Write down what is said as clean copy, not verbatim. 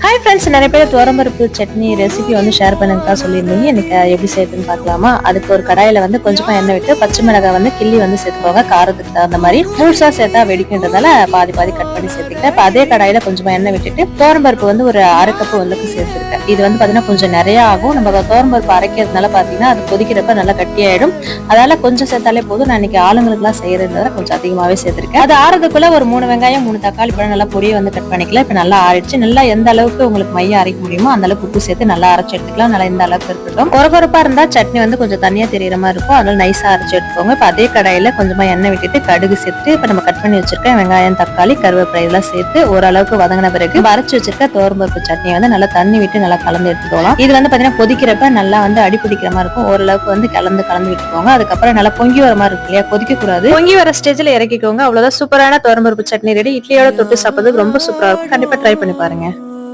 Hi friends, நிறைய பேர் துவரம்பருப்பு சட்னி ரெசிபி வந்து ஷேர் பண்ணுங்க சொல்லியிருந்தீங்க. எனக்கு எப்படி செய்யுதுன்னு பார்க்கலாமா? அதுக்கு ஒரு கடாயில வந்து கொஞ்சமா எண்ணெய் விட்டு பச்சை மிளகாய் வந்து கிள்ளி வந்து சேர்த்துக்கோங்க. காரத்துக்கு தகுந்த மாதிரி முழுசா சேர்த்தா வெடிக்கின்றதால பாதி பாதி கட் பண்ணி சேர்த்துக்கிட்டேன். இப்போ அதே கடாயில கொஞ்சமா எண்ணெய் விட்டுட்டு துவரம்பருப்பு வந்து ஒரு அரை கப்பு வந்து சேர்த்துருக்கேன். இது வந்து பாத்தீங்கன்னா கொஞ்சம் நிறைய ஆகும். நம்ம துவரம்பருப்பு அரைக்கிறதுனால பாத்தீங்கன்னா அது கொதிக்கிறப்ப நல்லா கட்டியாயிடும். அதனால கொஞ்சம் சேர்த்தாலே போதும். நான் இன்னைக்கு ஆளுங்களுக்கு எல்லாம் செய்யறதுனால கொஞ்சம் அதிகமாவே சேர்த்திருக்கேன். அது ஆறதுக்குள்ள ஒரு 3 வெங்காயம் 3 தக்காளி பழம் நல்லா பொடியை வந்து கட் பண்ணிக்கலாம். இப்ப நல்லா ஆறிடுச்சு. நல்லா எந்த அளவுக்கு உங்களுக்கு மைய அரைக்க முடியுமோ அந்த அளவுக்கு உப்பு சேர்த்து நல்லா அரைச்சு எடுத்துக்கலாம். நல்லா இந்த அளவுக்கு இருக்கட்டும். கொரகொரப்பா இருந்தா சட்னி வந்து கொஞ்சம் தனியா தெரியற மாதிரி இருக்கும். அதனால நைஸா அரைச்சு எடுத்துக்கோங்க. இப்ப அதே கடாயில கொஞ்சமா எண்ணெய் விட்டுட்டு கடுகு சேர்த்து இப்ப நம்ம கட் பண்ணி வச்சிருக்க வெங்காயம் தக்காளி கருவேப்பிலை எல்லாம் சேர்த்து ஓரளவுக்கு வதங்கின பிறகு அரைச்சு வச்சிருக்க துவரம்பருப்பு சட்னியை வந்து நல்லா தண்ணி விட்டு நல்லா கலந்து எடுத்துக்கலாம். இது வந்து பாத்தீங்கன்னா கொதிக்கிறப்ப நல்லா வந்து அடி பிடிக்கிற மாதிரி இருக்கும். ஓரளவுக்கு வந்து கலந்து விட்டுக்கோங்க. அதுக்கப்புறம் நல்லா பொங்கி வர மாதிரி இருக்கு இல்லையா, கொதிக்க கூடாது. பொங்கி வர ஸ்டேஜ்ல இறக்கிக்கோங்க. அவ்வளவுதான், சூப்பரான துவரம்பருப்பு சட்னி ரெடி. இட்லியோட தொட்டு சாப்பிடுறது ரொம்ப சூப்பரா இருக்கும். கண்டிப்பா ட்ரை பண்ணி பாருங்க.